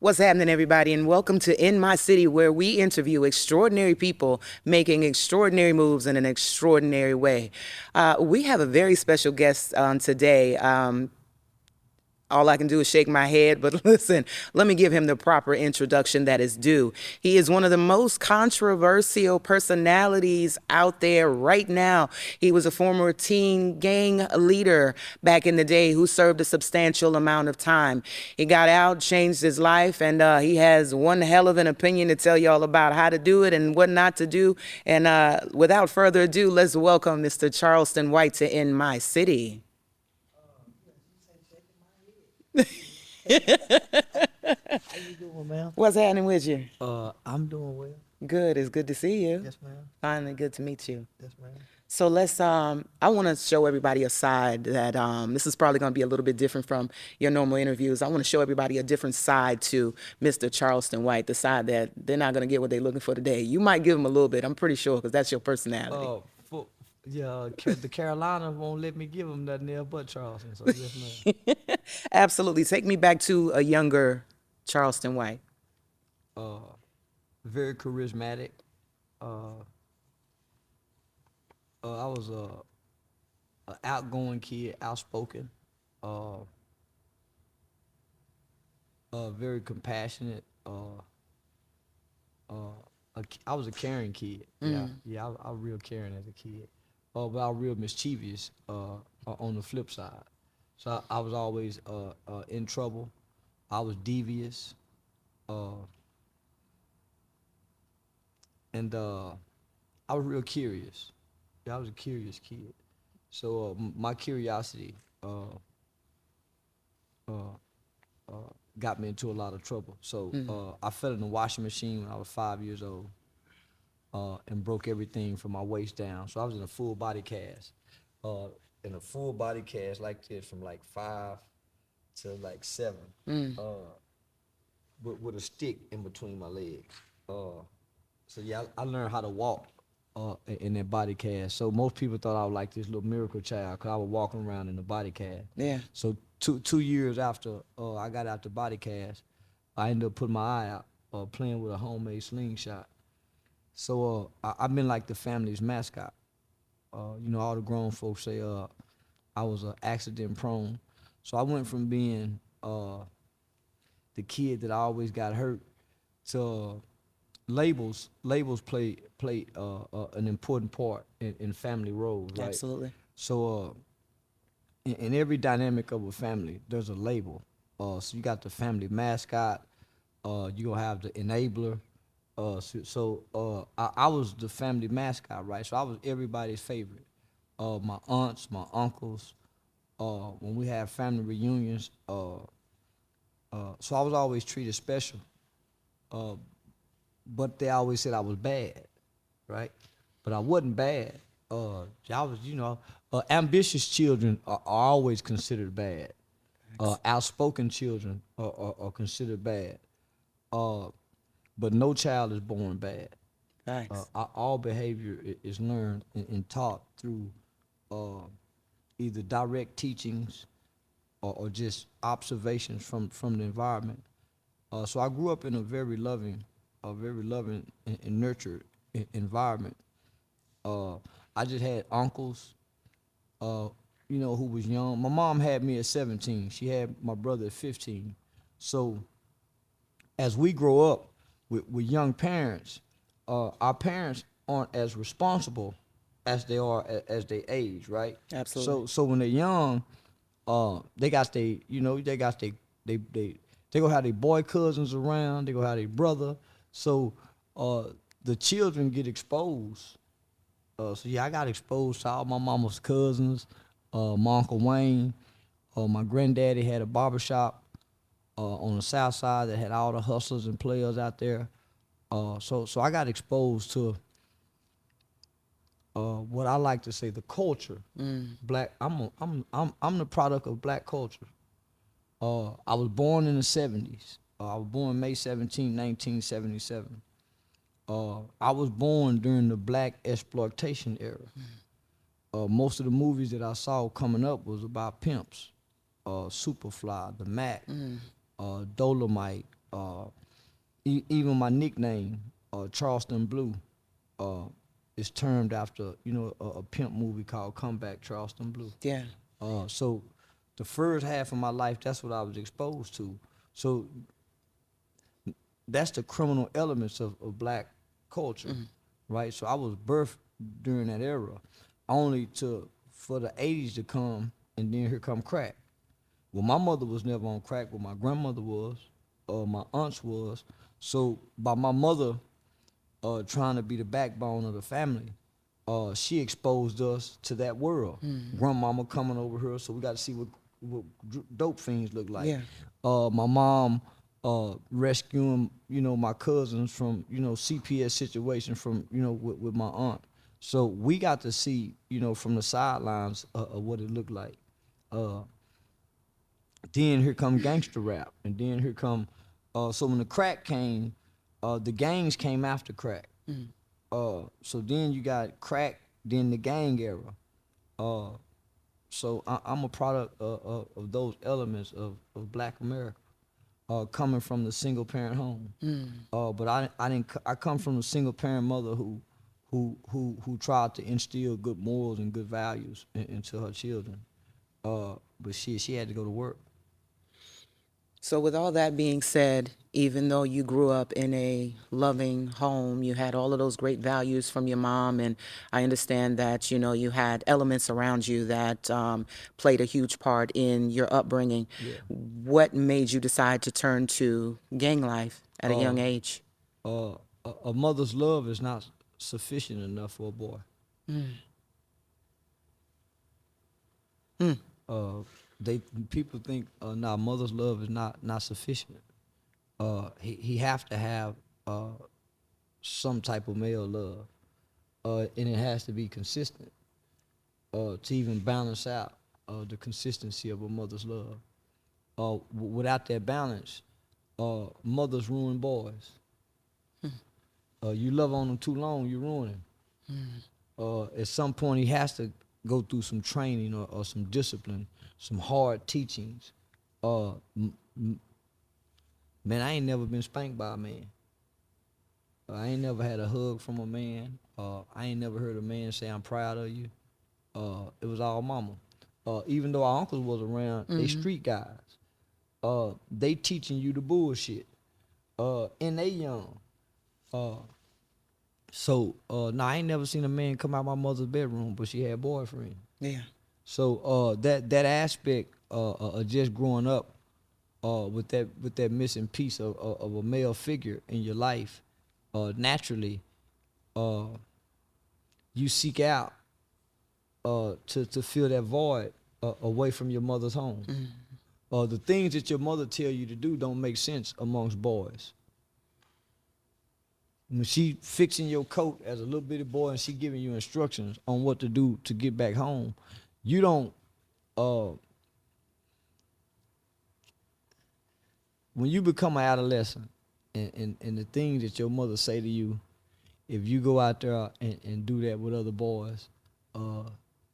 What's happening, everybody, and welcome to In My City, where we interview extraordinary people making extraordinary moves in an extraordinary way. We have a very special guest on today. All I can do is shake my head, but listen, let me give him the proper introduction that is due. He is one of the most controversial personalities out there right now. He was a former teen gang leader back in the day who served a substantial amount of time. He got out, changed his life, and he has one hell of an opinion to tell y'all about how to do it and what not to do. And without further ado, let's welcome Mr. Charleston White to In My City. How you doing, ma'am? What's happening with you? I'm doing well. Good. It's good to see you. Yes, ma'am. Finally, good to meet you. Yes, ma'am. So let's. I want to show everybody a side that this is probably going to be a little bit different from your normal interviews. I want to show everybody a different side to Mr. Charleston White, the side that they're not going to get what they're looking for today. You might give them a little bit. I'm pretty sure because that's your personality. The Carolina won't let me give them nothing else but Charleston. So yes, ma'am. Absolutely. Take me back to a younger Charleston White. Very charismatic. I was a outgoing kid, outspoken. Very compassionate. I was a caring kid. Yeah. I was real caring as a kid. But I was real mischievous on the flip side. So I was always in trouble. I was devious. And I was real curious. Yeah, I was a curious kid. So my curiosity got me into a lot of trouble. So I fell in the washing machine when I was 5 years old and broke everything from my waist down. So I was in a full body cast. In a full body cast like this from like 5 to like 7 with a stick in between my legs. So yeah, I learned how to walk in that body cast. So most people thought I was like this little miracle child because I was walking around in the body cast. Yeah. So two years after I got out the body cast, I ended up putting my eye out playing with a homemade slingshot. So I've been like the family's mascot. All the grown folks say I was accident prone. So I went from being the kid that always got hurt to labels play an important part in family roles, right? Absolutely. So in every dynamic of a family, there's a label. So you got the family mascot. You're gonna have the enabler. I was the family mascot, right? So I was everybody's favorite. My aunts, my uncles. When we had family reunions, so I was always treated special. But they always said I was bad, right? But I wasn't bad. I was, ambitious children are always considered bad. Outspoken children are considered bad. But no child is born bad. Thanks. All behavior is learned and taught through either direct teachings or just observations from the environment. So I grew up in a very loving and nurtured environment. I just had uncles, who was young. My mom had me at 17. She had my brother at 15. So as we grow up with young parents, our parents aren't as responsible as they are as they age, right? Absolutely. So when they're young, they got they gonna have their boy cousins around. They gonna have their brother. So the children get exposed. I got exposed to all my mama's cousins, my Uncle Wayne. My granddaddy had a barbershop on the south side that had all the hustlers and players out there. So I got exposed to what I like to say the culture. Black. I'm the product of black culture. I was born in the 70s. I was born May 17, 1977. I was born during the black exploitation era. Most of the movies that I saw coming up was about pimps. Superfly, The Mac, Dolomite, Uh, Even my nickname, Charleston Blue, uh, is termed after a pimp movie called Comeback Charleston Blue. Yeah. So the first half of my life, that's what I was exposed to. So that's the criminal elements of black culture, right? So I was birthed during that era, only to for the '80s to come, and then here come crack. Well, my mother was never on crack, but my grandmother was, my aunts was. So by my mother trying to be the backbone of the family, she exposed us to that world. Grandmama coming over here, so we got to see what dope fiends look like. Yeah. My mom rescuing my cousins from CPS situation from with my aunt. So we got to see from the sidelines of what it looked like. Uh, then here come gangster rap, and then here come. So when the crack came, the gangs came after crack. So then you got crack, then the gang era. So I'm a product of those elements of Black America, coming from the single parent home. But I come from a single parent mother who tried to instill good morals and good values into her children. But she had to go to work. So, with all that being said, even though you grew up in a loving home, you had all of those great values from your mom, and I understand that you had elements around you that played a huge part in your upbringing. Yeah. What made you decide to turn to gang life at a Uh, young age? a mother's love is not sufficient enough for a boy. Mm. Uh, they People think nah, mother's love is not sufficient. He have to have some type of male love, and it has to be consistent to even balance out the consistency of a mother's love. Without that balance, mothers ruin boys. You love on them too long, you ruin him. At some point, he has to go through some training or some discipline, some hard teachings. Man, I ain't never been spanked by a man. I ain't never had a hug from a man. I ain't never heard a man say, "I'm proud of you." It was all mama. Even though our uncles was around, they street guys. They teaching you the bullshit. And they young. Nah, I ain't never seen a man come out my mother's bedroom, but she had a boyfriend. Yeah. So that aspect of just growing up with that missing piece of a male figure in your life, naturally, you seek out to fill that void away from your mother's home. The things that your mother tell you to do don't make sense amongst boys. When she fixing your coat as a little bitty boy and she giving you instructions on what to do to get back home, you don't. When you become an adolescent, and the things that your mother say to you, if you go out there and do that with other boys,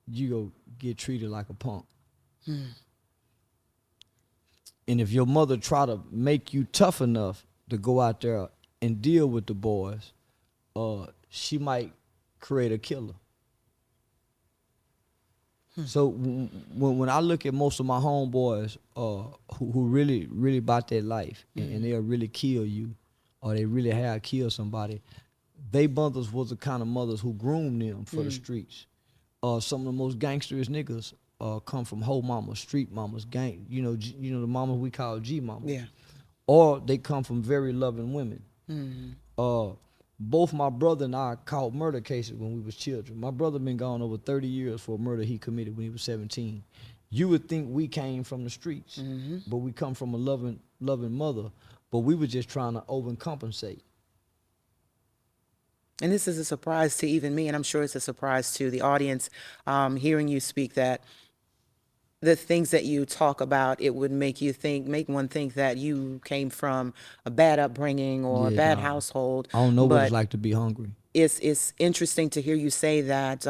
you go get treated like a punk. And if your mother try to make you tough enough to go out there and deal with the boys, she might create a killer. So when I look at most of my homeboys who really about their life, and they'll really kill you, or they really have killed somebody, they mothers was the kind of mothers who groomed them for the streets. Some of the most gangsterous niggas come from hoe mamas, street mamas, gang. The mamas we call G mamas. Yeah. Or they come from very loving women. Both my brother and I caught murder cases when we was children. My brother been gone over 30 years for a murder he committed when he was 17. You would think we came from the streets, but we come from a loving mother, but we were just trying to overcompensate. And this is a surprise to even me, and I'm sure it's a surprise to the audience, hearing you speak, that the things that you talk about, it would make one think that you came from a bad upbringing or a Yeah, bad nah. household. I don't know what it's But like to be hungry. it's interesting to hear you say that.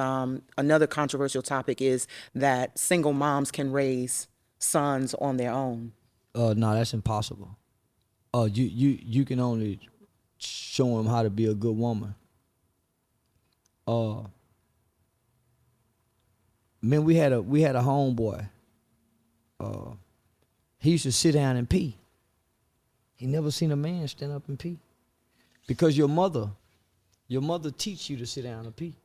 Another controversial topic is that single moms can raise sons on their own. No, that's impossible. You can only show them how to be a good woman. Uh, Man, we had a homeboy. He used to sit down and pee. He never seen a man stand up and pee. Because your mother teach you to sit down and pee.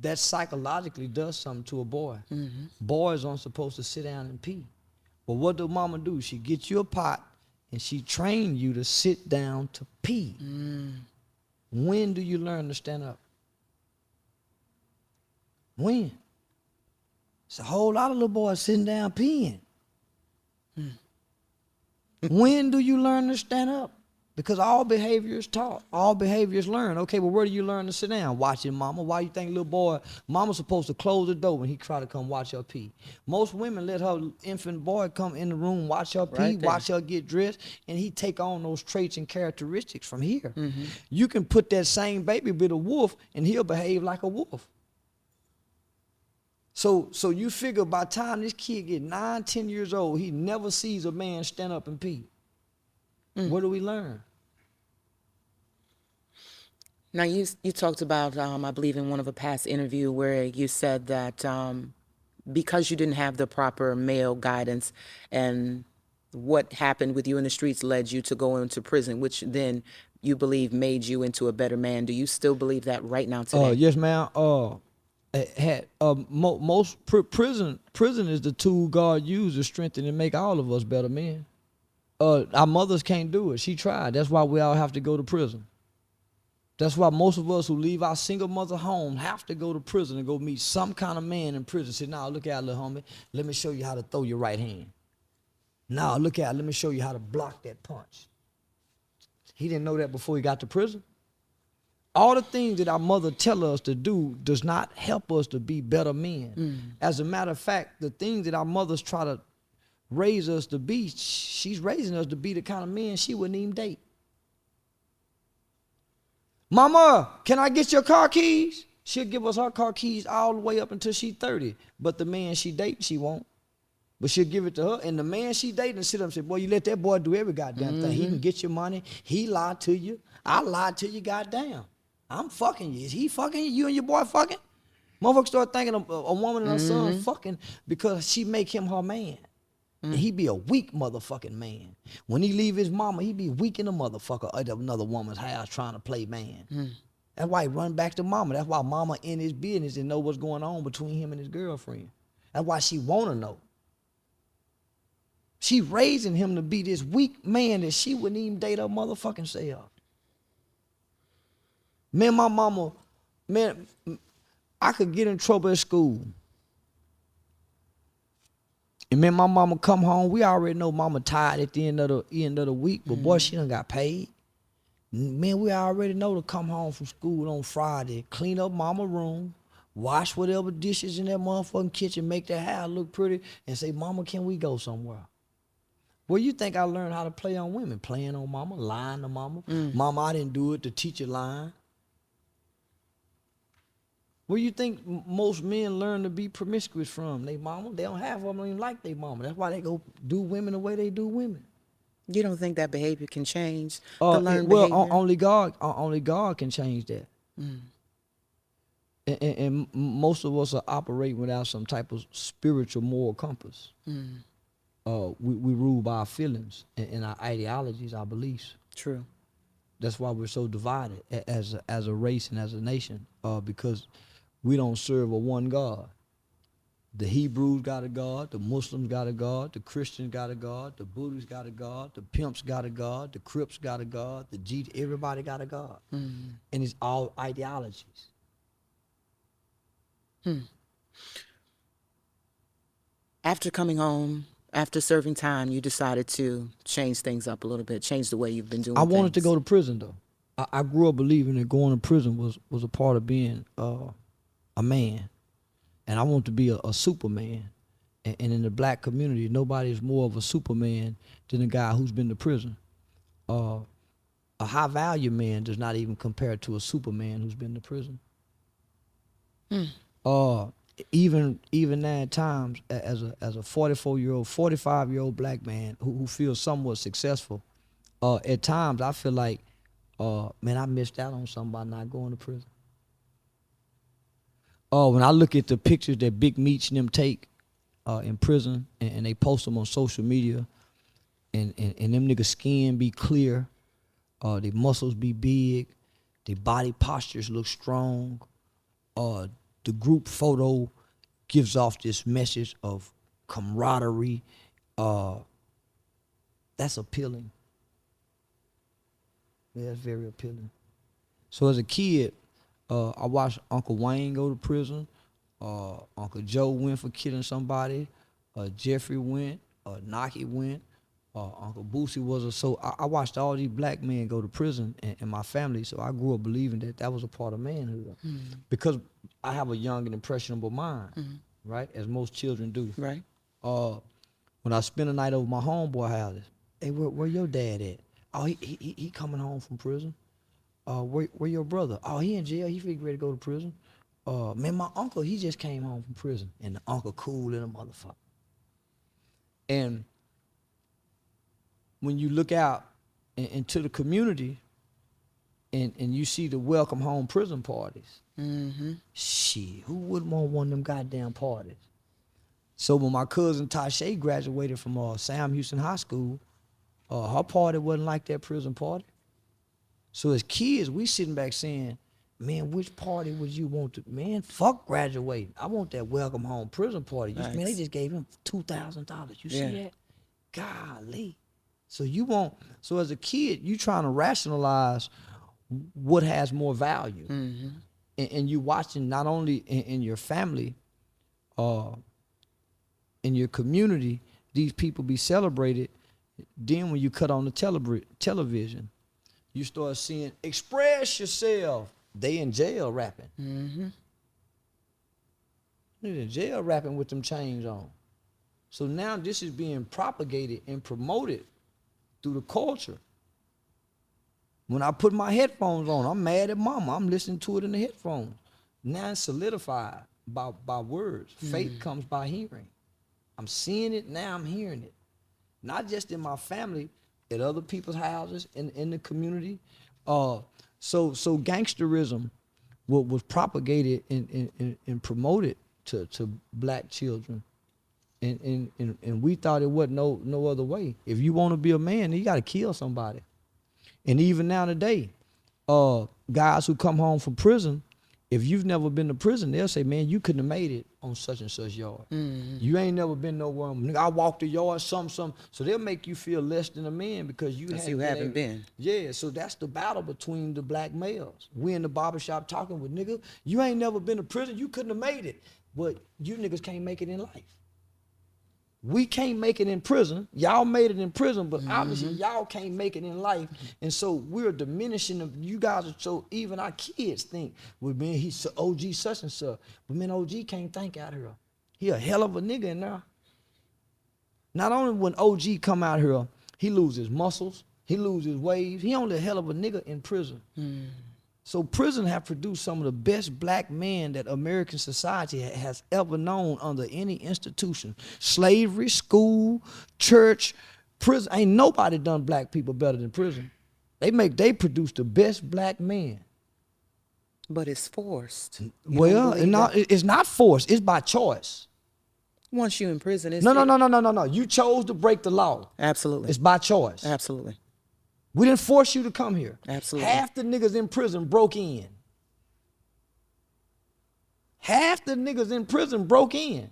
That psychologically does something to a boy. Mm-hmm. Boys aren't supposed to sit down and pee. But what do mama do? She gets you a pot and she train you to sit down to pee. When do you learn to stand up? When? It's a whole lot of little boys sitting down peeing. When do you learn to stand up? Because all behavior is taught. All behavior is learned. Okay, but where do you learn to sit down? Watching mama. Why you think little boy, mama's supposed to close the door when he try to come watch her pee? Most women let her infant boy come in the room, watch her pee, Right there. watch her get dressed, and he take on those traits and characteristics from here. Mm-hmm. You can put that same baby with a wolf, and he'll behave like a wolf. So you figure by the time this kid get 9, 10 years old, he never sees a man stand up and pee. What do we learn? Now, you talked about, I believe in one of a past interview where you said that because you didn't have the proper male guidance and what happened with you in the streets led you to go into prison, which then you believe made you into a better man. Do you still believe that right now today? Yes, ma'am. Prison is the tool God used to strengthen and make all of us better men. Our mothers can't do it. She tried. That's why we all have to go to prison. That's why most of us who leave our single mother home have to go to prison and go meet some kind of man in prison. Say, now look at little homie. Let me show you how to throw your right hand. Now look at, let me show you how to block that punch. He didn't know that before he got to prison. All the things that our mother tell us to do does not help us to be better men. As a matter of fact, the things that our mothers try to raise us to be, she's raising us to be the kind of men she wouldn't even date. Mama, can I get your car keys? She'll give us her car keys all the way up until she's 30. But the man she dating, she won't. But she'll give it to her. And the man she dating sit up and say, boy, you let that boy do every goddamn thing. He can get your money. He lied to you. I lied to you, goddamn. I'm fucking you. Is he fucking you? You and your boy fucking? Motherfuckers start thinking a woman and her son fucking because she make him her man. And he be a weak motherfucking man. When he leave his mama, he be weak in a motherfucker at another woman's house trying to play man. That's why he run back to mama. That's why mama in his business and know what's going on between him and his girlfriend. That's why she want to know. She raising him to be this weak man that she wouldn't even date her motherfucking self. Man, my mama, man, I could get in trouble at school. And man, my mama come home, we already know mama tired at the end of the week, but boy, she done got paid. Man, we already know to come home from school on Friday, clean up mama room, wash whatever dishes in that motherfucking kitchen, make that house look pretty, and say, mama, can we go somewhere? Well, you think I learned how to play on women? Playing on mama, lying to mama. Mama, I didn't do it, the teacher lying. Where you think most men learn to be promiscuous from? They mama. They don't have one, don't even like their mama. That's why they go do women the way they do women. You don't think that behavior can change? Only God can change that. And most of us are operating without some type of spiritual moral compass. We rule by our feelings and our ideologies, our beliefs. True. That's why we're so divided as a race and as a nation, because we don't serve a one God. The Hebrews got a God, the Muslims got a God, the Christians got a God, the Buddhists got a God, the Pimps got a God, the Crips got a God, everybody got a God. And it's all ideologies. After coming home, after serving time, you decided to change things up a little bit, change the way you've been doing I wanted to things. go to prison, though. I grew up believing that going to prison was a part of being a man. And I want to be a superman. And in the black community, nobody is more of a superman than a guy who's been to prison. A high value man does not even compare to a superman who's been to prison. Even now at times, as a 45-year-old black man who feels somewhat successful, At times I feel like, man, I missed out on something by not going to prison. When I look at the pictures that Big Meech and them take in prison, and they post them on social media, and them niggas' skin be clear, their muscles be big, their body postures look strong, the group photo gives off this message of camaraderie. That's appealing. Yeah, that's very appealing. So as a kid, I watched Uncle Wayne go to prison. Uncle Joe went for killing somebody. Jeffrey went. Naki went. Uncle Boosie was a so I watched all these black men go to prison in my family. So I grew up believing that that was a part of manhood, because I have a young and impressionable mind, right? As most children do. Right. When I spent a night over my homeboy houses, hey, where your dad at? Oh, he coming home from prison. Where your brother? Oh, he in jail. He ready to go to prison. Man, my uncle, he just came home from prison, and the uncle cool in a motherfucker. And when you look out into the community, and you see the welcome home prison parties, shit, who wouldn't want one of them goddamn parties? So when my cousin Tasha graduated from Sam Houston High School, her party wasn't like that prison party. So as kids, we sitting back saying, man, which party would you want to? Man, fuck graduating. I want that welcome home prison party. Nice. Man, they just gave him $2,000. You see Yeah. that? Golly. So as a kid, you trying to rationalize what has more value. And you watching not only in your family, in your community, these people be celebrated. Then when you cut on the television, you start seeing, express yourself. They in jail rapping. They in jail rapping with them chains on. So now this is being propagated and promoted through the culture. When I put my headphones on, I'm mad at mama. I'm listening to it in the headphones. Now it's solidified by words. Faith comes by hearing. I'm seeing it, now I'm hearing it. Not just in my family, at other people's houses, in the community. So gangsterism was propagated and promoted to black children. And we thought it wasn't no other way. If you want to be a man, you got to kill somebody. And even now today, guys who come home from prison, if you've never been to prison, they'll say, man, you couldn't have made it on such and such yard. You ain't never been nowhere. I walked the yard, some. So they'll make you feel less than a man because you haven't been. Yeah, so that's the battle between the black males. We in the barbershop talking with nigga, you ain't never been to prison, you couldn't have made it. But you niggas can't make it in life. We can't make it in prison. Y'all made it in prison, but obviously y'all can't make it in life. And so we're diminishing them. You guys are so, even our kids think, well, man, he's OG such and such. But man, OG can't think out here. He a hell of a nigga in there. Not only when OG come out here, he loses muscles, he loses waves. He only a hell of a nigga in prison. So prison have produced some of the best black men that American society has ever known under any institution. Slavery, school, church, prison. Ain't nobody done black people better than prison. They produce the best black men. But it's forced. Well, it's not forced. It's by choice. Once you in prison, it's No. You chose to break the law. Absolutely. It's by choice. Absolutely. We didn't force you to come here. Absolutely. Half the niggas in prison broke in. Half the niggas in prison broke in.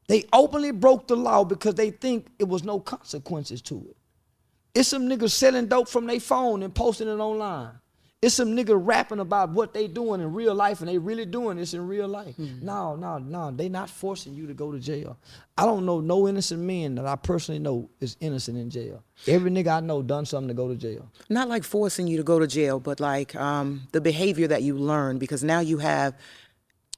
They openly broke the law because they think it was no consequences to it. It's some niggas selling dope from their phone and posting it online. It's some nigga rapping about what they doing in real life and they really doing this in real life. No, they not forcing you to go to jail. I don't know no innocent man that I personally know is innocent in jail. Every nigga I know done something to go to jail. Not like forcing you to go to jail, but like the behavior that you learn, because now you have,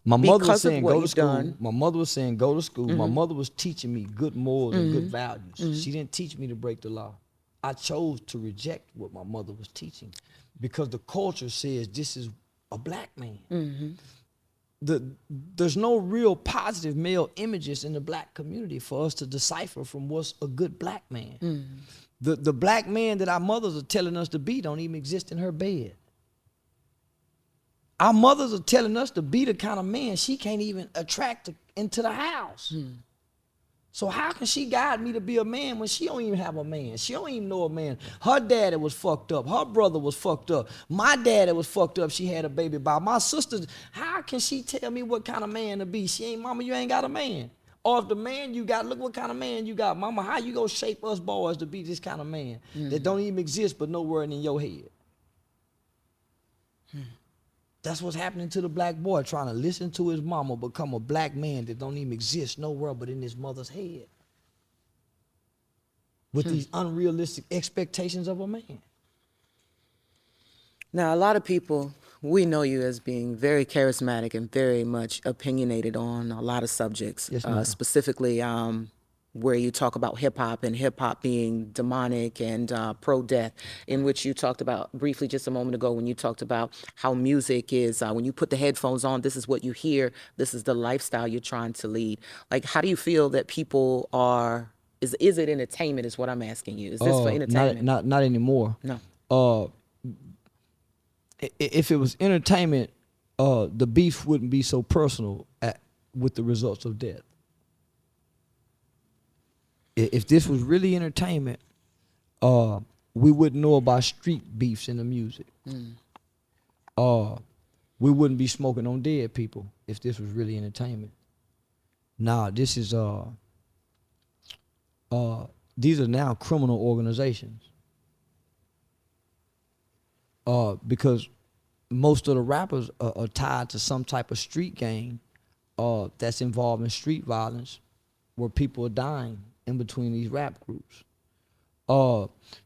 my mother was because of saying what go to you've school. done. My mother was saying go to school. My mother was teaching me good morals and good values. She didn't teach me to break the law. I chose to reject what my mother was teaching because the culture says this is a black man. There's no real positive male images in the black community for us to decipher from what's a good black man. The black man that our mothers are telling us to be don't even exist in her bed. Our mothers are telling us to be the kind of man she can't even attract into the house. So how can she guide me to be a man when she don't even have a man? She don't even know a man. Her daddy was fucked up. Her brother was fucked up. My daddy was fucked up. She had a baby by my sister. How can she tell me what kind of man to be? She ain't, mama, you ain't got a man. Or if the man you got, look what kind of man you got. Mama, how you gonna shape us boys to be this kind of man that don't even exist but nowhere in your head? That's what's happening to the black boy, trying to listen to his mama, become a black man that don't even exist nowhere but in his mother's head. With these unrealistic expectations of a man. Now, a lot of people, we know you as being very charismatic and very much opinionated on a lot of subjects, Yes, ma'am. specifically where you talk about hip hop and hip hop being demonic and pro-death, in which you talked about briefly just a moment ago when you talked about how music is, when you put the headphones on, this is what you hear, this is the lifestyle you're trying to lead. Like, how do you feel that people are, is it entertainment is what I'm asking you? Is this for entertainment? Not anymore. No. If it was entertainment, the beef wouldn't be so personal with the results of death. If this was really entertainment, we wouldn't know about street beefs in the music. We wouldn't be smoking on dead people if this was really entertainment. Nah, this is these are now criminal organizations. Because most of the rappers are tied to some type of street gang that's involved in street violence where people are dying in between these rap groups.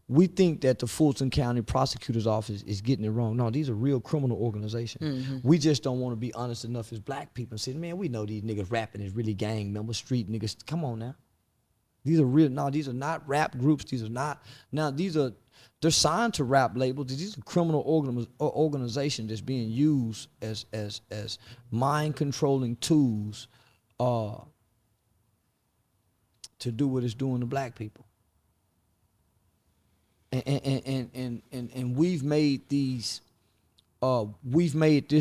We think that the Fulton County Prosecutor's Office is getting it wrong. No, these are real criminal organizations. We just don't want to be honest enough as black people and say, man, we know these niggas rapping is really gang members, street niggas. Come on now. These are real, no, these are not rap groups. These are not, now they're signed to rap labels. These are criminal organizations that's being used as mind controlling tools to do what it's doing to black people. And we've made this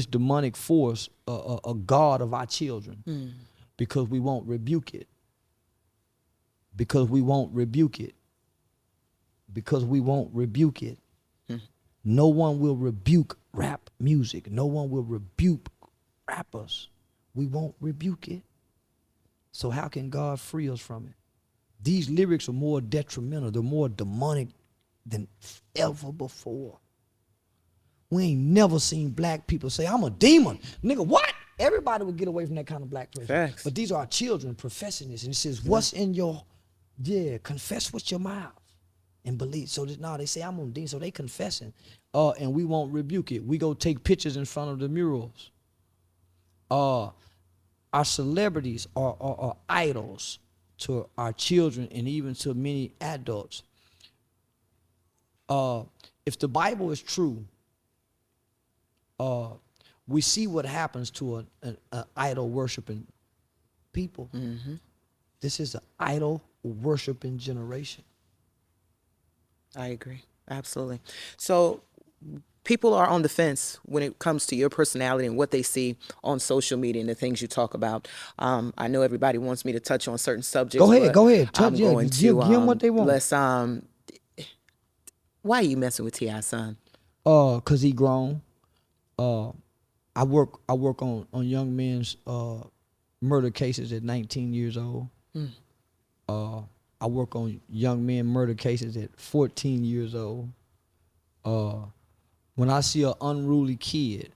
demonic force a god of our children because we won't rebuke it. Because we won't rebuke it. Because we won't rebuke it. No one will rebuke rap music. No one will rebuke rappers. We won't rebuke it. So how can God free us from it? These lyrics are more detrimental. They're more demonic than ever before. We ain't never seen black people say, I'm a demon. Nigga, what? Everybody would get away from that kind of black person. Facts. But these are our children professing this. And it says, what's in your, confess with your mouth and believe. So that, they say, I'm a demon. So they confessing. And we won't rebuke it. We go take pictures in front of the murals. Our celebrities are idols to our children and even to many adults. If the Bible is true, we see what happens to an idol worshiping people. This is an idol worshiping generation. I agree. Absolutely. So people are on the fence when it comes to your personality and what they see on social media and the things you talk about. I know everybody wants me to touch on certain subjects. Go ahead. I'm going to give them what they want. Let's why are you messing with T.I.'s son? Cause he grown. I work on young men's murder cases at 19 years old. I work on young men murder cases at 14 years old. When I see an unruly kid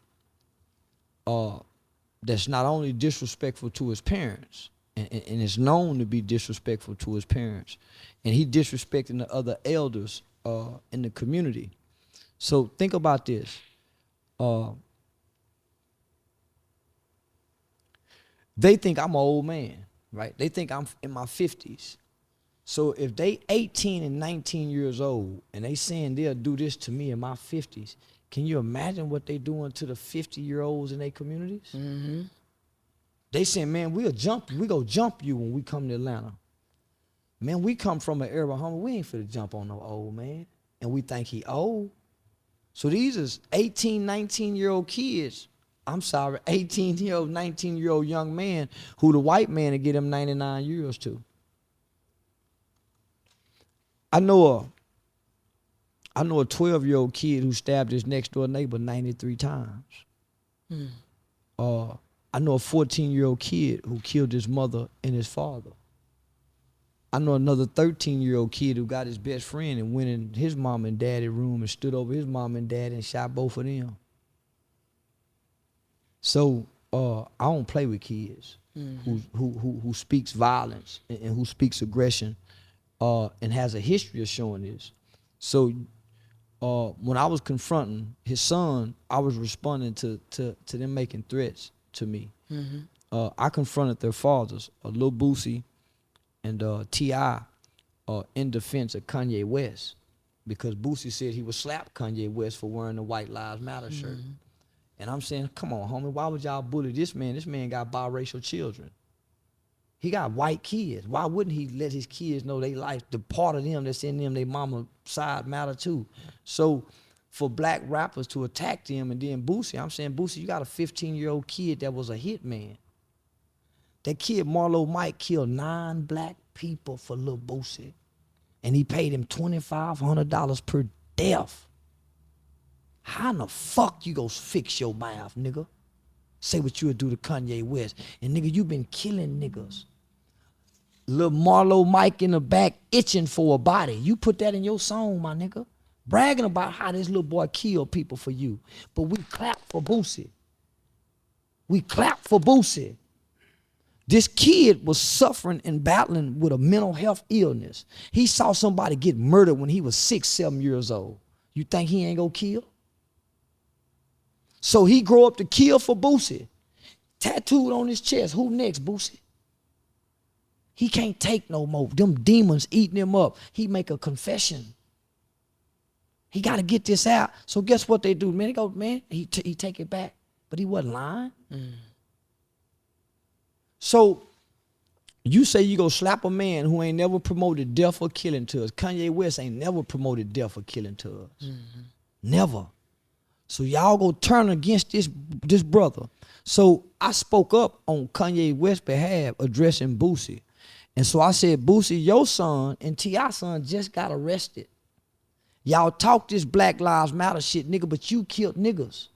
that's not only disrespectful to his parents, and is known to be disrespectful to his parents, and he disrespecting the other elders in the community. So think about this. They think I'm an old man, right? They think I'm in my 50s. So if they 18 and 19 years old and they saying they'll do this to me in my 50s, can you imagine what they doing to the 50-year-olds in their communities? They saying, man, we'll jump you. We go jump you when we come to Atlanta. Man, we come from an era, homie, we ain't finna jump on no old man. And we think he old. So these is 18, 19-year-old kids. I'm sorry, 18-year-old, 19-year-old young man who the white man to get him 99 years to. I know a 12-year-old kid who stabbed his next door neighbor 93 times. I know a 14-year-old kid who killed his mother and his father. I know another 13-year-old kid who got his best friend and went in his mom and daddy room and stood over his mom and dad and shot both of them. So I don't play with kids who speaks violence and who speaks aggression and has a history of showing this. So when I was confronting his son, I was responding to them making threats to me. I confronted their fathers, Lil Boosie and T.I. In defense of Kanye West, because Boosie said he would slap Kanye West for wearing the White Lives Matter shirt. And I'm saying, come on, homie, why would y'all bully this man? This man got biracial children. He got white kids. Why wouldn't he let his kids know they life, the part of them that's in them, they mama side matter too? So for black rappers to attack them, and then Boosie, I'm saying, Boosie, you got a 15-year-old kid that was a hitman. That kid, Marlo Mike, killed 9 black people for Lil Boosie. And he paid him $2,500 per death. How in the fuck you go fix your mouth, nigga? Say what you would do to Kanye West. And nigga, you been killing niggas. Lil Marlo Mike in the back itching for a body. You put that in your song, my nigga. Bragging about how this little boy killed people for you. But we clap for Boosie. We clap for Boosie. This kid was suffering and battling with a mental health illness. He saw somebody get murdered when he was 6, 7 years old. You think he ain't gonna kill? So he grew up to kill for Boosie. Tattooed on his chest. Who next, Boosie? He can't take no more. Them demons eating him up. He make a confession. He got to get this out. So guess what they do? Man, they go, man, he take it back. But he wasn't lying. So you say you go slap a man who ain't never promoted death or killing to us. Kanye West ain't never promoted death or killing to us. Never. So y'all go turn against this brother. So I spoke up on Kanye West's behalf addressing Boosie. And so I said, Boosie, your son and T.I.'s son just got arrested. Y'all talk this Black Lives Matter shit, nigga, but you killed niggas.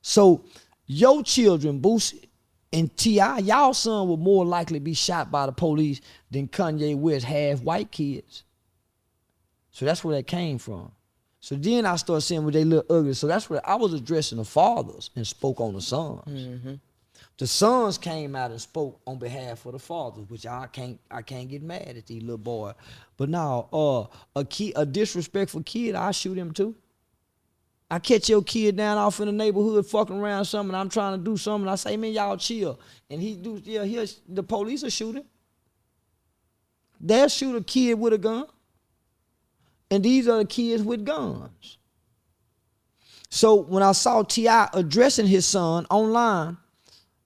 So your children, Boosie and T.I., y'all son will more likely be shot by the police than Kanye West half white kids. So that's where that came from. So then I started saying, well, they look ugly. So that's where I was addressing the fathers and spoke on the sons. The sons came out and spoke on behalf of the fathers, which I can't get mad at these little boys. But now, a disrespectful kid, I shoot him too. I catch your kid down off in the neighborhood fucking around something, and I'm trying to do something, and I say, man, y'all chill. And the police will shoot him. They'll shoot a kid with a gun. And these are the kids with guns. So when I saw T.I. addressing his son online,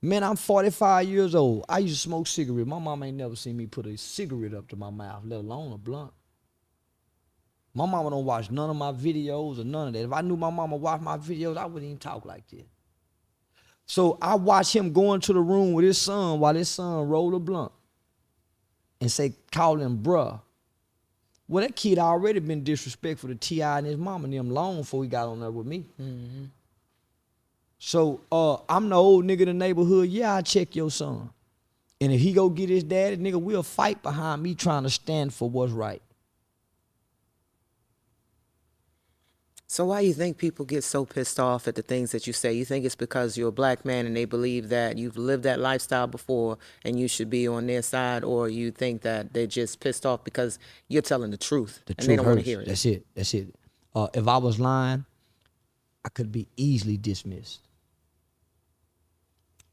man, I'm 45 years old. I used to smoke cigarettes. My mama ain't never seen me put a cigarette up to my mouth, let alone a blunt. My mama don't watch none of my videos or none of that. If I knew my mama watched my videos, I wouldn't even talk like this. So I watched him go into the room with his son while his son rolled a blunt and call him bruh. Well, that kid already been disrespectful to T.I. and his mama and them long before he got on there with me. So I'm the old nigga in the neighborhood. Yeah, I check your son. And if he go get his daddy, nigga, we'll fight behind me trying to stand for what's right. So why do you think people get so pissed off at the things that you say? You think it's because you're a black man and they believe that you've lived that lifestyle before and you should be on their side, or you think that they're just pissed off because you're telling the truth and they don't want to hear it? That's it. If I was lying, I could be easily dismissed.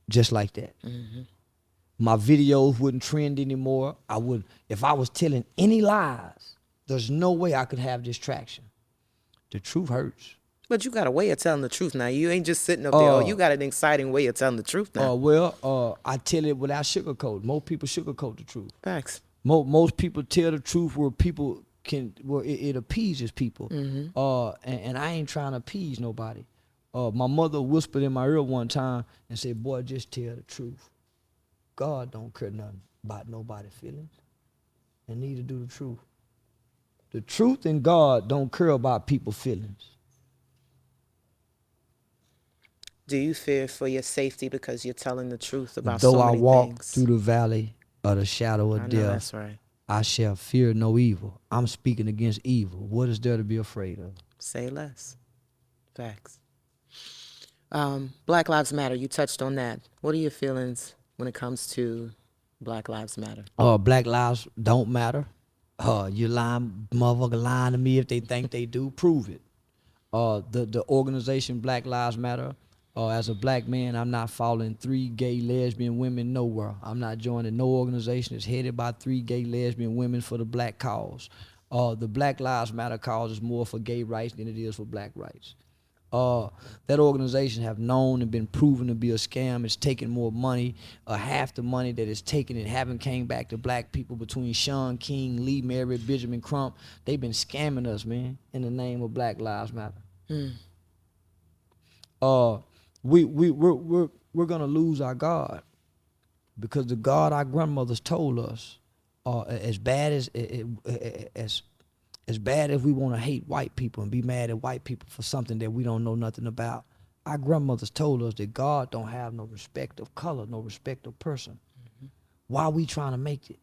Just like that. My videos wouldn't trend anymore. If I was telling any lies, there's no way I could have this traction. The truth hurts. But you got a way of telling the truth now. You ain't just sitting up there. You got an exciting way of telling the truth now. I tell it without sugarcoat. Most people sugarcoat the truth. Facts. Most people tell the truth where people where it appeases people. And I ain't trying to appease nobody. My mother whispered in my ear one time and said, "Boy, just tell the truth. God don't care nothing about nobody's feelings, and neither do the truth. The truth and God don't care about people's feelings." Do you fear for your safety because you're telling the truth about Though so I many walk things? through the valley of the shadow of I know death, that's right. I shall fear no evil. I'm speaking against evil. What is there to be afraid of? Say less. Facts. Black Lives Matter, you touched on that. What are your feelings when it comes to Black Lives Matter? Black lives don't matter. You lying, motherfucker lying to me if they think they do. Prove it. The organization Black Lives Matter. As a black man, I'm not following 3 gay lesbian women nowhere. I'm not joining no organization that's headed by 3 gay lesbian women for the black cause. The Black Lives Matter cause is more for gay rights than it is for black rights. That organization have known and been proven to be a scam. It's taking more money, half the money that it's taken and haven't came back to black people between Sean King, Lee Merritt, Benjamin Crump. They've been scamming us, man, in the name of Black Lives Matter. We're gonna lose our God, because the God our grandmothers told us, as bad as we want to hate white people and be mad at white people for something that we don't know nothing about, our grandmothers told us that God don't have no respect of color, no respect of person. Why are we trying to make it?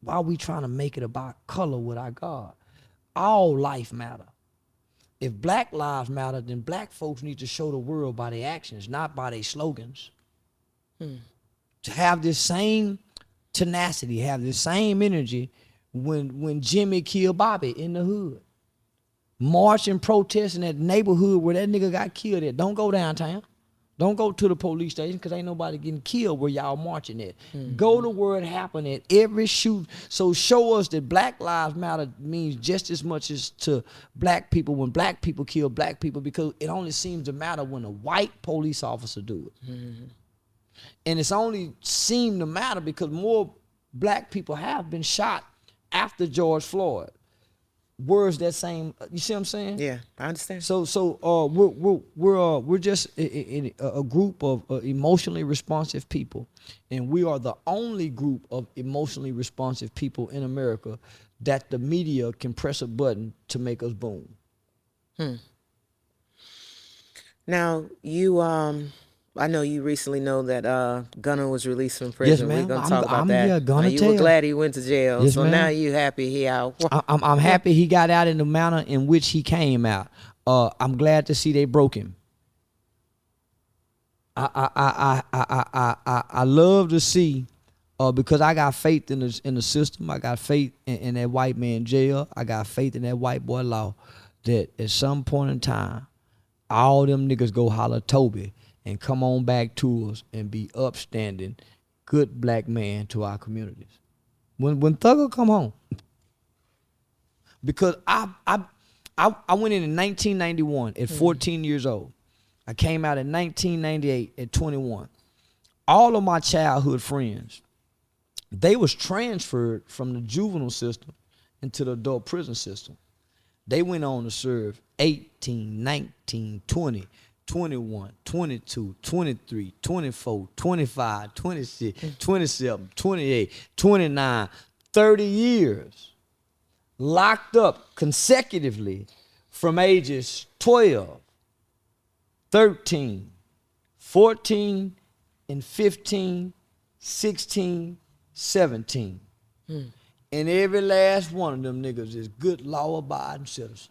Why are we trying to make it about color with our God? All life matter. If black lives matter, then black folks need to show the world by their actions, not by their slogans. To have this same tenacity, have this same energy when Jimmy killed Bobby in the hood. March and protest in that neighborhood where that nigga got killed at. Don't go downtown. Don't go to the police station, because ain't nobody getting killed where y'all marching at. Go to where it happened at every shoot. So show us that Black Lives Matter means just as much as to black people when black people kill black people, because it only seems to matter when a white police officer do it. And it's only seemed to matter because more black people have been shot after George Floyd. Where's that same? You see what I'm saying? Yeah, I understand. So we're just a group of emotionally responsive people, and we are the only group of emotionally responsive people in America that the media can press a button to make us boom. Now, you, I know you recently know that Gunna was released from Yes, prison. We're ma'am. going to talk about I'm that. here, Now, gonna you were tell. glad he went to jail, Yes, so now ma'am. you happy he out. I'm happy he got out in the manner in which he came out. I'm glad to see they broke him. I love to see, because I got faith in the system. I got faith in that white man jail. I got faith in that white boy law, that at some point in time, all them niggas go holler Toby and come on back to us and be upstanding, good black man to our communities. When Thugger come home, because I went in 1991 at 14 years old. I came out in 1998 at 21. All of my childhood friends, they was transferred from the juvenile system into the adult prison system. They went on to serve 18, 19, 20, 21, 22, 23, 24, 25, 26, 27, 28, 29, 30 years. Locked up consecutively from ages 12, 13, 14, and 15, 16, 17. And every last one of them niggas is good law-abiding citizens.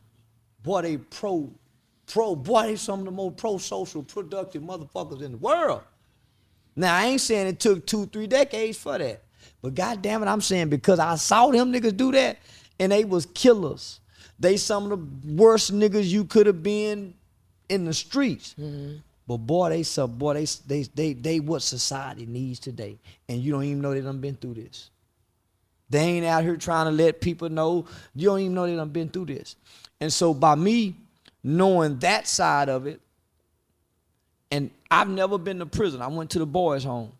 Boy, they boy, they some of the most pro-social, productive motherfuckers in the world. Now, I ain't saying it took 2-3 decades for that. But goddamn it, I'm saying because I saw them niggas do that, and they was killers. They some of the worst niggas you could have been in the streets. But boy, they what society needs today. And you don't even know they done been through this. They ain't out here trying to let people know. You don't even know they done been through this. And so by me knowing that side of it, and I've never been to prison. I went to the boys' home.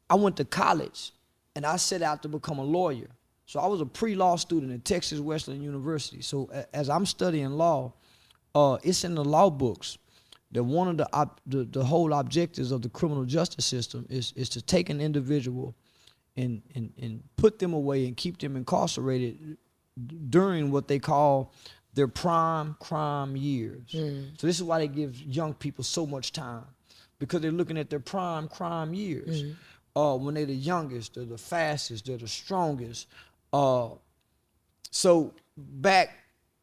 I went to college, and I set out to become a lawyer. So I was a pre-law student at Texas Wesleyan University. So as I'm studying law, it's in the law books that one of the whole objectives of the criminal justice system is to take an individual and put them away and keep them incarcerated during what they call their prime crime years. So this is why they give young people so much time, because they're looking at their prime crime years. When they're the youngest, they're the fastest, they're the strongest. So back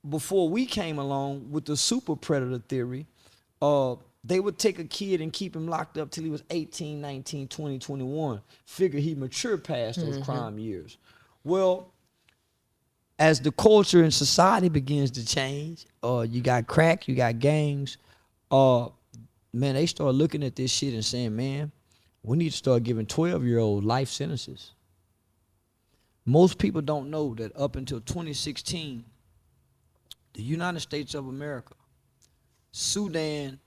before we came along with the super predator theory, they would take a kid and keep him locked up till he was 18, 19, 20, 21. Figure he matured past those crime years. Well, as the culture and society begins to change, you got crack, you got gangs, man, they start looking at this shit and saying, man, we need to start giving 12-year-old life sentences. Most people don't know that up until 2016, the United States of America, Sudan,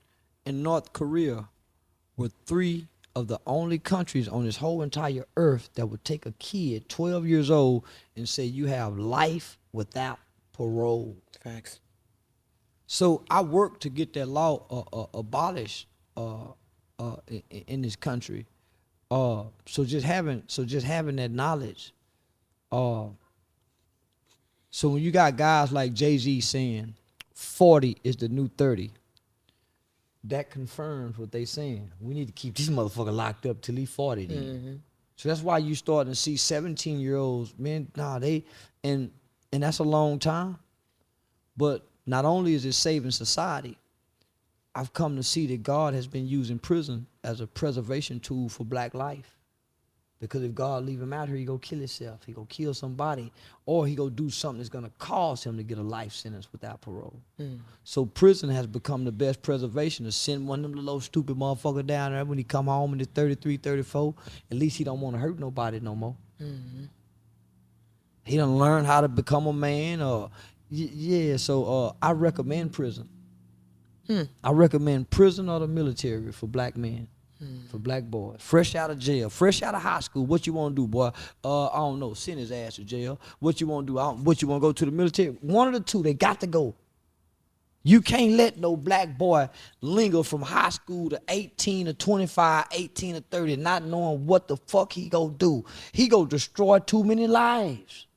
and North Korea were three of the only countries on this whole entire earth that would take a kid 12 years old and say you have life without parole. Facts. So I worked to get that law abolished in this country. So just having that knowledge. So when you got guys like Jay-Z saying 40 is the new 30, that confirms what they saying. We need to keep this motherfucker locked up till he 40 then. So that's why you starting to see 17-year-olds, man, and that's a long time. But not only is it saving society, I've come to see that God has been using prison as a preservation tool for black life. Because if God leave him out here, he go kill himself. He go kill somebody, or he go do something that's gonna cause him to get a life sentence without parole. So prison has become the best preservation to send one of them little stupid motherfucker down there when he come home and he's 33, 34. At least he don't want to hurt nobody no more. He done learn how to become a man. So I recommend prison. I recommend prison or the military for black men. For black boys, fresh out of jail, fresh out of high school. What you want to do, boy? I don't know. Send his ass to jail. What you want to do? What you want to go to the military? One of the two. They got to go. You can't let no black boy linger from high school to 18 to 25, 18 to 30, not knowing what the fuck he gonna do. He gonna destroy too many lives.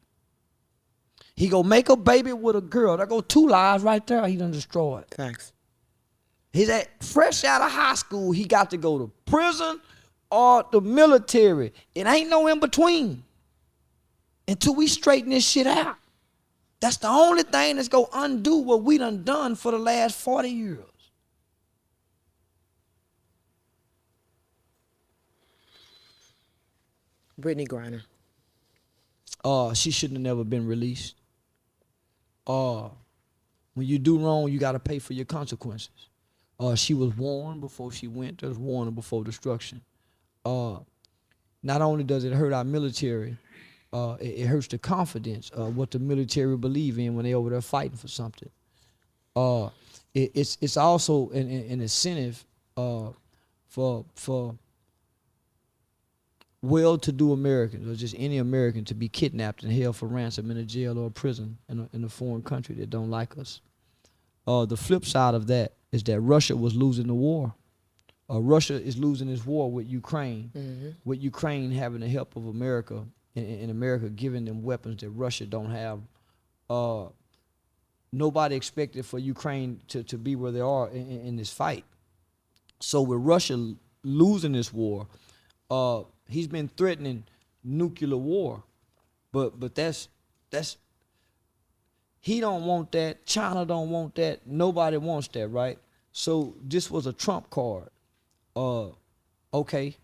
He gonna make a baby with a girl. There go 2 lives right there. He done destroyed. Thanks. He's fresh out of high school. He got to go to prison or the military. It ain't no in between until we straighten this shit out. That's the only thing that's gonna undo what we done for the last 40 years. Brittany Griner. She shouldn't have never been released. When you do wrong, you gotta pay for your consequences. She was warned before she went. There was warning before destruction. Not only does it hurt our military, it hurts the confidence of what the military believe in when they over there fighting for something. It's also an incentive for well-to-do Americans, or just any American, to be kidnapped and held for ransom in a jail or a prison in a foreign country that don't like us. The flip side of that is that Russia was losing the war. Russia is losing this war with Ukraine, with Ukraine having the help of America, and America giving them weapons that Russia don't have. Nobody expected for Ukraine to be where they are in this fight. So with Russia losing this war, he's been threatening nuclear war, but that's he don't want that. China don't want that. Nobody wants that, right? So this was a trump card. Okay,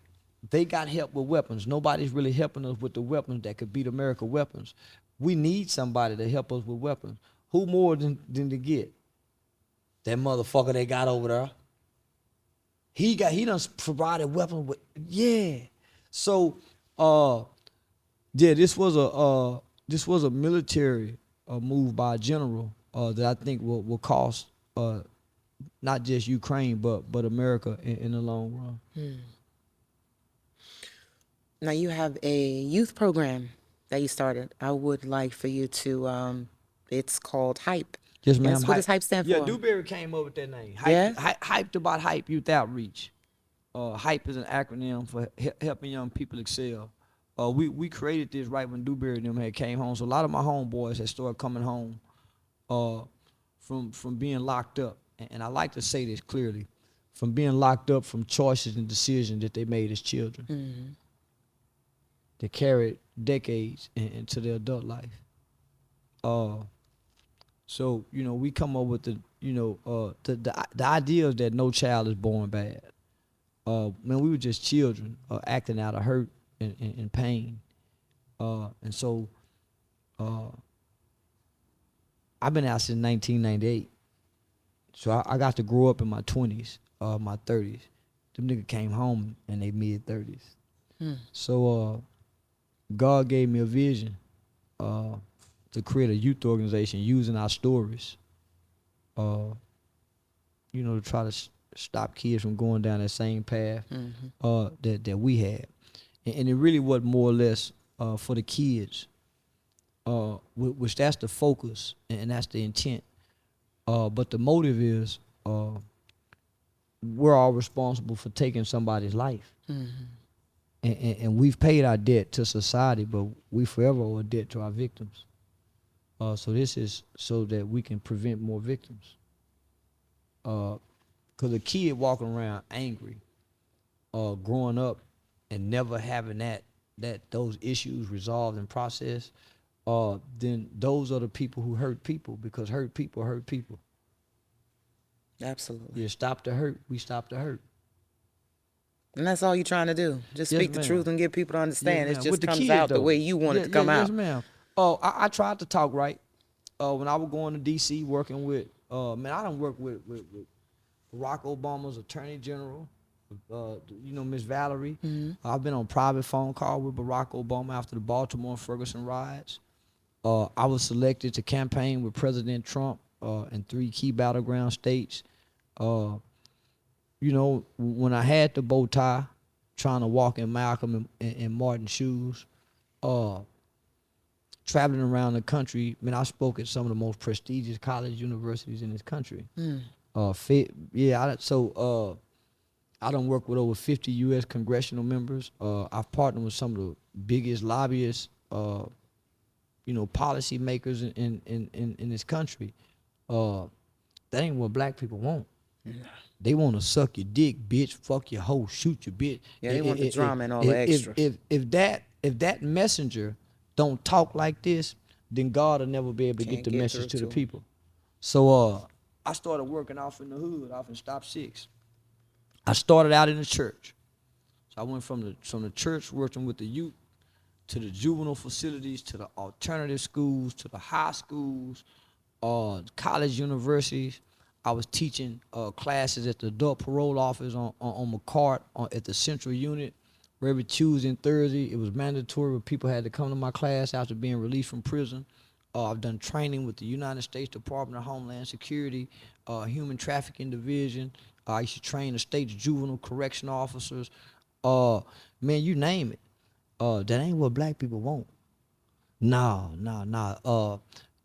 they got help with weapons. Nobody's really helping us with the weapons that could beat America weapons. We need somebody to help us with weapons. Who more than to get? That motherfucker they got over there. He done provided weapons with, yeah. So this was a military move by a general that I think will cost not just Ukraine but America in the long run. Now you have a youth program that you started, I would like for you to, it's called Hype. Yes, ma'am. Yes, what does Hype. Hype stand Yeah, for? Dewberry came up with that name. Yeah? Hyped about hype youth outreach. Hype is an acronym for helping young people excel. We created this right when Dewberry and them had came home. So a lot of my homeboys had started coming home uh, from being locked up. And I like to say this clearly, from being locked up from choices and decisions that they made as children. That carried decades into their adult life. Uh, so we come up with the idea is that no child is born bad. Man, we were just children acting out of hurt and pain. And so I've been out since 1998. So I got to grow up in my 20s, my 30s. Them niggas came home in their mid 30s. So God gave me a vision to create a youth organization using our stories, to try to stop kids from going down that same path that we had. And it really was more or less for the kids, which that's the focus and that's the intent. But the motive is we're all responsible for taking somebody's life. And we've paid our debt to society, but we forever owe a debt to our victims. So this is so that we can prevent more victims. Because a kid walking around angry, growing up and never having those issues resolved and processed, then those are the people who hurt people, because hurt people hurt people. Absolutely. Yeah, stop the hurt, we stop the hurt. And that's all you're trying to do. Just Yes, speak the ma'am. truth and get people to understand. Yes, It ma'am. just With the comes kids, out the though. way you want it to come Yes, out. ma'am. I tried to talk right. When I was going to D.C. working with, I done work with Barack Obama's Attorney General, Miss Valerie. I've been on private phone call with Barack Obama after the Baltimore and Ferguson riots. I was selected to campaign with President Trump in 3 key battleground states. When I had the bow tie, trying to walk in Malcolm and Martin's shoes, traveling around the country, I spoke at some of the most prestigious college universities in this country. I done worked with over 50 U.S. congressional members. I've partnered with some of the biggest lobbyists, policy makers in this country. That ain't what black people want. They want to suck your dick, bitch, fuck your hoe, shoot your bitch. Yeah, they want the drama and all the extra. If that messenger don't talk like this, then God will never be able to get the message to the people. So I started working off in the hood, off in Stop 6. I started out in the church. So I went from the church working with the youth to the juvenile facilities, to the alternative schools, to the high schools, college universities. I was teaching classes at the adult parole office on McCart at the central unit, where every Tuesday and Thursday it was mandatory where people had to come to my class after being released from prison. I've done training with the United States Department of Homeland Security, Human Trafficking Division. I used to train the state's juvenile correction officers. Man, you name it. That ain't what black people want. Nah.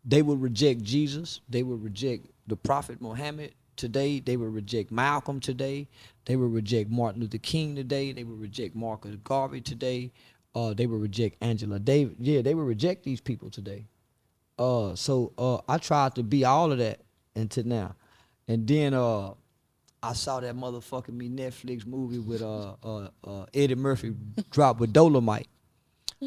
They would reject Jesus. They would reject the Prophet Muhammad today. They would reject Malcolm today. They would reject Martin Luther King today. They would reject Marcus Garvey today. They would reject Angela Davis. Yeah, they would reject these people today. So I tried to be all of that until now. And then I saw that motherfucking Netflix movie with Eddie Murphy dropped with Dolomite.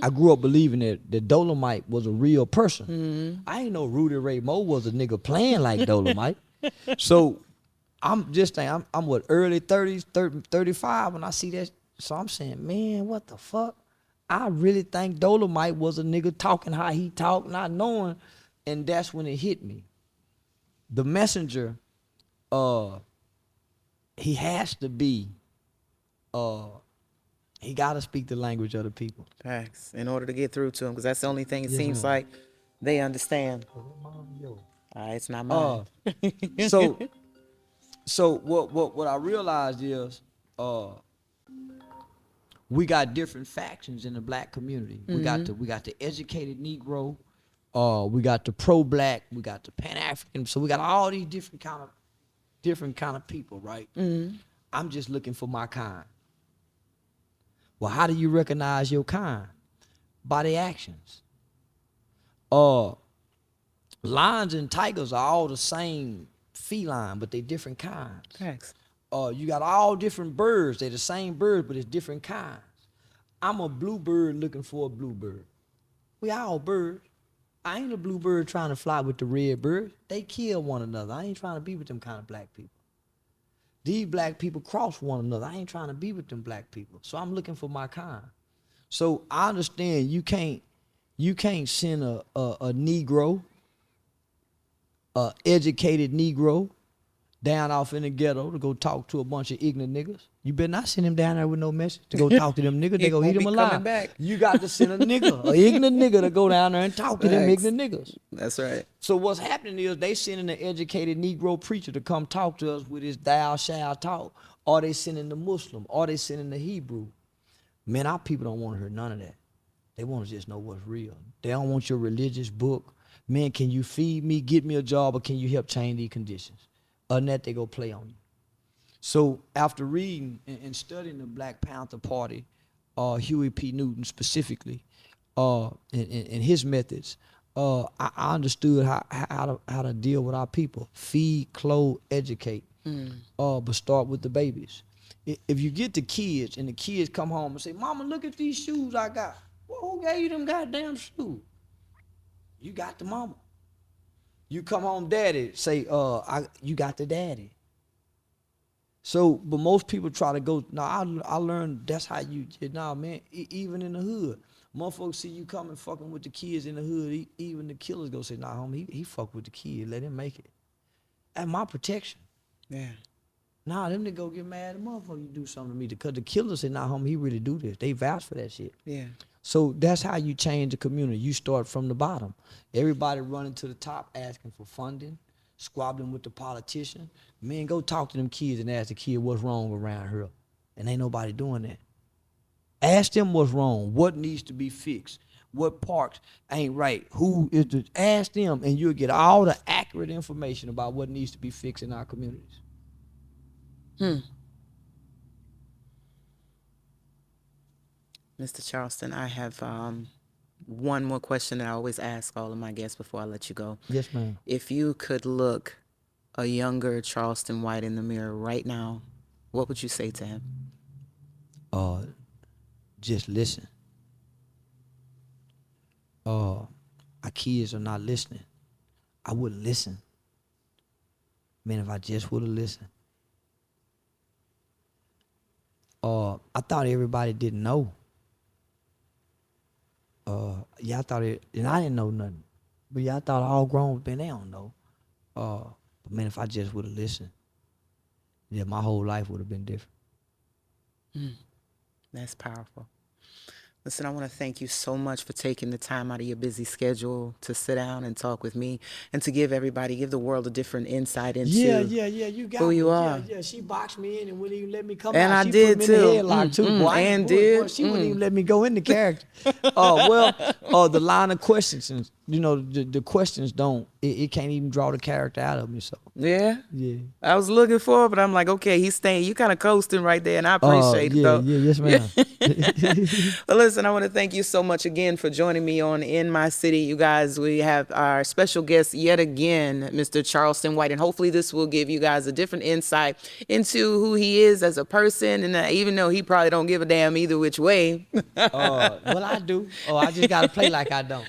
I grew up believing that Dolomite was a real person. I ain't know Rudy Ray Moore was a nigga playing like Dolomite. So I'm just saying, I'm what, early 30s, 35 when I see that. So I'm saying, man, what the fuck? I really think Dolomite was a nigga talking how he talked, not knowing. And that's when it hit me. The messenger, he has to be, he got to speak the language of the people. Facts. In order to get through to them, because that's the only thing it Yes, seems ma'am. like they understand. It's not mine. So what I realized is we got different factions in the black community. We got the educated Negro, we got the pro-black, we got the Pan-African. So we got all these different kind of people, right? I'm just looking for my kind. Well, how do you recognize your kind? By their actions. Lions and tigers are all the same feline, but they different kinds. Thanks. You got all different birds. They're the same bird, but it's different kinds. I'm a bluebird looking for a bluebird. We all birds. I ain't a bluebird trying to fly with the red bird. They kill one another. I ain't trying to be with them kind of black people. These black people cross one another. I ain't trying to be with them black people. So I'm looking for my kind. So I understand you can't send a Negro, a educated Negro, down off in the ghetto to go talk to a bunch of ignorant niggas. You better not send him down there with no message to go talk to them niggas. They go eat him alive. Back. You got to send a nigga, an ignorant nigga, to go down there and talk to them ignorant niggas. That's right. So what's happening is they sending an educated Negro preacher to come talk to us with his thou shalt talk, or they sending the Muslim, or they sending the Hebrew. Man, our people don't want to hear none of that. They want to just know what's real. They don't want your religious book. Man, can you feed me, get me a job, or can you help change these conditions? Other than that, they go play on you. So after reading and studying the Black Panther Party, Huey P. Newton specifically, and his methods, I understood how to deal with our people. Feed, clothe, educate, but start with the babies. If you get the kids and the kids come home and say, "Mama, look at these shoes I got." Well, who gave you them goddamn shoes? You got the mama. You come home, daddy, say, you got the daddy. So, but most people try to go, no, I learned that's how you, nah, man, even in the hood. Motherfuckers see you coming fucking with the kids in the hood, even the killers go say, nah, homie, he fuck with the kid, let him make it. That's my protection. Yeah. Nah, them niggas go get mad at motherfucker, you do something to me. Because the killers say, nah, homie, he really do this. They vouch for that shit. Yeah. So that's how you change the community. You start from the bottom. Everybody running to the top asking for funding, squabbling with the politician. Man, go talk to them kids and ask the kid what's wrong around here. And ain't nobody doing that. Ask them what's wrong, what needs to be fixed, what parks ain't right, who is the, ask them and you'll get all the accurate information about what needs to be fixed in our communities. Mr. Charleston, I have one more question that I always ask all of my guests before I let you go. Yes, ma'am. If you could look a younger Charleston White in the mirror right now, what would you say to him? Just listen. Our kids are not listening. I wouldn't listen. Man, if I just would have listened. I thought everybody didn't know. Y'all thought it, and I didn't know nothing. But y'all thought all grown men, they don't know. But man, if I just would have listened, yeah, my whole life would have been different. That's powerful. Listen, I want to thank you so much for taking the time out of your busy schedule to sit down and talk with me and to give the world a different insight into you got who me. you are. Yeah, she boxed me in and wouldn't even let me come And out. I She did put me too. in the headlock too. Boy, And did. She wouldn't even let me go into character. The line of questions, and the questions don't. It can't even draw the character out of me. So Yeah? yeah. I was looking for it, but I'm like, okay, he's staying. You kind of coasting right there, and I appreciate it, though. Yes, ma'am. Well, listen, I want to thank you so much again for joining me on In My City. You guys, we have our special guest yet again, Mr. Charleston White, and hopefully this will give you guys a different insight into who he is as a person, and even though he probably don't give a damn either which way. Well, I do. I just got to play like I don't.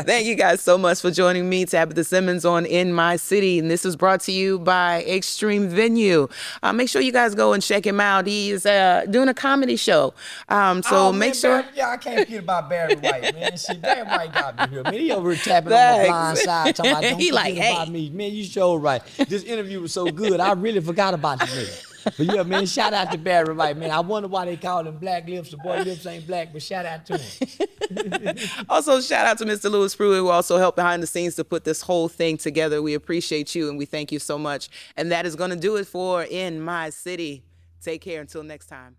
Thank you guys so much for joining me, Tabitha Simmons, on In My City. And this was brought to you by Extreme Venue. Make sure you guys go and check him out. He's doing a comedy show. Make sure. I can't forget about Barry White, man. See, Barry White got me here, man. He over here tapping on my blind side, talking about, don't He forget like, about me. Man, you sure right. This interview was so good, I really forgot about this nigga. But yeah, man, shout out to Barry White, man. I wonder why they call him Black Lips. The boy lips ain't black, but shout out to him. Also, shout out to Mr. Lewis Pruitt, who also helped behind the scenes to put this whole thing together. We appreciate you, and we thank you so much. And that is going to do it for In My City. Take care until next time.